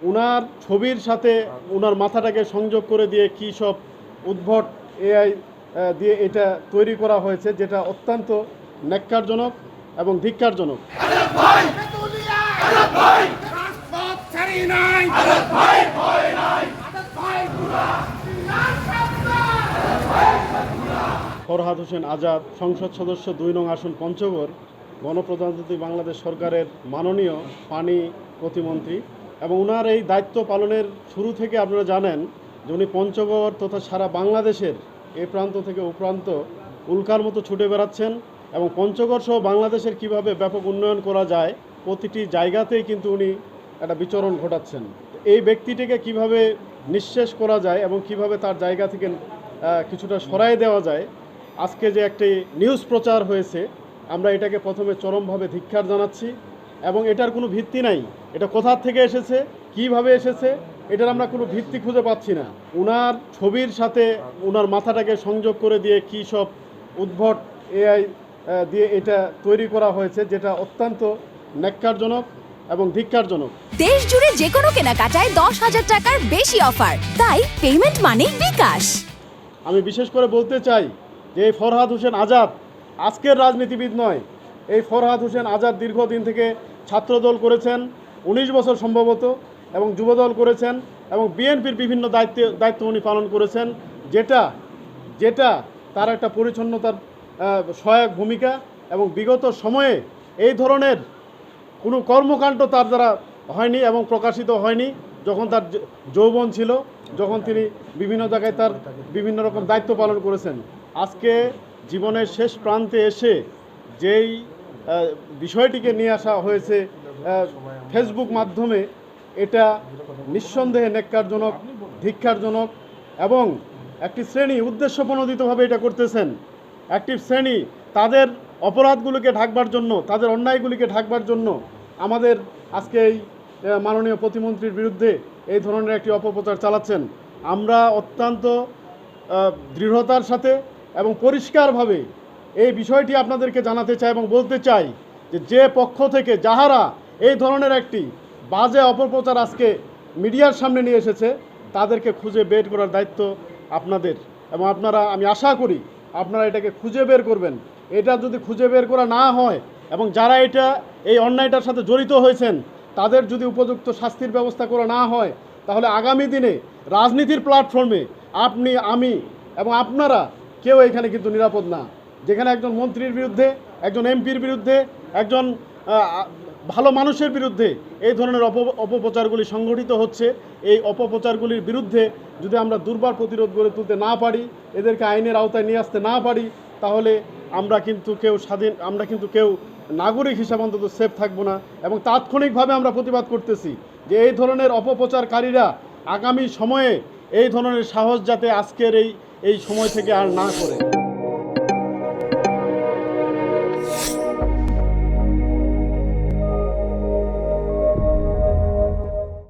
উনার ছবির সাথে উনার মাথাটাকে সংযোগ করে দিয়ে কী সব উদ্ভট এআই দিয়ে এটা তৈরি করা হয়েছে, যেটা অত্যন্ত ন্যাক্কারজনক এবং ধিক্কারজনক। ফরহাদ হোসেন আজাদ, সংসদ সদস্য ২ নং আসন পঞ্চগড়, গণপ্রজাতন্ত্রী বাংলাদেশ সরকারের মাননীয় পানি প্রতিমন্ত্রী। এবং ওনার এই দায়িত্ব পালনের শুরু থেকে আপনারা জানেন যে উনি পঞ্চগড় তথা সারা বাংলাদেশের এ প্রান্ত থেকে ও প্রান্ত উল্কার মতো ছুটে বেড়াচ্ছেন এবং পঞ্চগড় সহ বাংলাদেশের কিভাবে ব্যাপক উন্নয়ন করা যায় প্রতিটি জায়গাতেই কিন্তু উনি একটা বিচরণ ঘটাচ্ছেন। এই ব্যক্তিটিকে কিভাবে নিঃশেষ করা যায় এবং কিভাবে তার জায়গা থেকে কিছুটা সরায় দেওয়া যায়, আজকে যে একটি নিউজ প্রচার হয়েছে, আমরা এটাকে প্রথমে চরমভাবে ধিক্কার জানাচ্ছি এবং এটার কোনো ভিত্তি নাই। এটা কোথা থেকে এসেছে, কিভাবে এসেছে, এটার আমরা কোনো ভিত্তি খুঁজে পাচ্ছি না। উনার ছবির সাথে উনার মাথাটাকে সংযোগ করে দিয়ে কী সব উদ্ভট এআই দিয়ে এটা তৈরি করা হয়েছে, যেটা অত্যন্ত ন্যাক্কারজনক এবং ধিক্কারজনক। দেশ জুড়ে যে কোনো কেনাকাটায় 10,000 টাকার বেশি অফার, তাই পেমেন্ট মানেই বিকাশ। আমি বিশেষ করে বলতে চাই যে এই ফরহাদ হোসেন আজাদ আজকের রাজনীতিবিদ নয়। এই ফরহাদ হোসেন আজাদ দীর্ঘদিন থেকে ছাত্রদল করেছেন 19 বছর সম্ভবত, এবং যুবদল করেছেন এবং বিএনপির বিভিন্ন দায়িত্ব উনি পালন করেছেন, যেটা তার একটা পরিচ্ছন্নতার সহায়ক ভূমিকা। এবং বিগত সময়ে এই ধরনের কোনো কর্মকাণ্ড তার দ্বারা হয়নি এবং প্রকাশিত হয়নি। যখন তার যৌবন ছিল, যখন তিনি বিভিন্ন জায়গায় তার বিভিন্ন রকম দায়িত্ব পালন করেছেন, আজকে জীবনের শেষ প্রান্তে এসে যেই বিষয়টিকে নিয়ে আসা হয়েছে ফেসবুক মাধ্যমে, এটা নিঃসন্দেহে ন্যাক্কারজনক, ধিক্কারজনক। এবং একটি শ্রেণী উদ্দেশ্যপ্রণোদিতভাবে এটা করতেছেন। একটি শ্রেণী তাদের অপরাধগুলোকে ঢাকবার জন্য, তাদের অন্যায়গুলিকে ঢাকবার জন্য আমাদের আজকে এই মাননীয় প্রতিমন্ত্রীর বিরুদ্ধে এই ধরনের একটি অপপ্রচার চালাচ্ছেন। আমরা অত্যন্ত দৃঢ়তার সাথে এবং পরিষ্কারভাবে এই বিষয়টি আপনাদেরকে জানাতে চাই এবং বলতে চাই যে পক্ষ থেকে যাহারা এই ধরনের একটি বাজে অপপ্রচার আজকে মিডিয়ার সামনে নিয়ে এসেছে, তাদেরকে খুঁজে বের করার দায়িত্ব আপনাদের। এবং আমি আশা করি আপনারা এটাকে খুঁজে বের করবেন। এটা যদি খুঁজে বের করা না হয় এবং যারা এই অন্যায়টার সাথে জড়িত হয়েছেন তাদের যদি উপযুক্ত শাস্তির ব্যবস্থা করা না হয়, তাহলে আগামী দিনে রাজনীতির প্ল্যাটফর্মে আপনি, আমি এবং আপনারা কেউ এখানে কিন্তু নিরাপদ না। যেখানে একজন মন্ত্রীর বিরুদ্ধে, একজন এমপির বিরুদ্ধে, একজন ভালো মানুষের বিরুদ্ধে এই ধরনের অপপ্রচারগুলি সংগঠিত হচ্ছে, এই অপপ্রচারগুলির বিরুদ্ধে যদি আমরা দুর্বার প্রতিরোধ গড়ে তুলতে না পারি, এদেরকে আইনের আওতায় নিয়ে আসতে না পারি, তাহলে আমরা কিন্তু কেউ নাগরিক হিসাবে অন্তত সেফ থাকবো না। এবং তাৎক্ষণিকভাবে আমরা প্রতিবাদ করতেছি যে এই ধরনের অপপ্রচারকারীরা আগামী সময়ে এই ধরনের সাহস যাতে আজকের এই সময় থেকে আর না করে।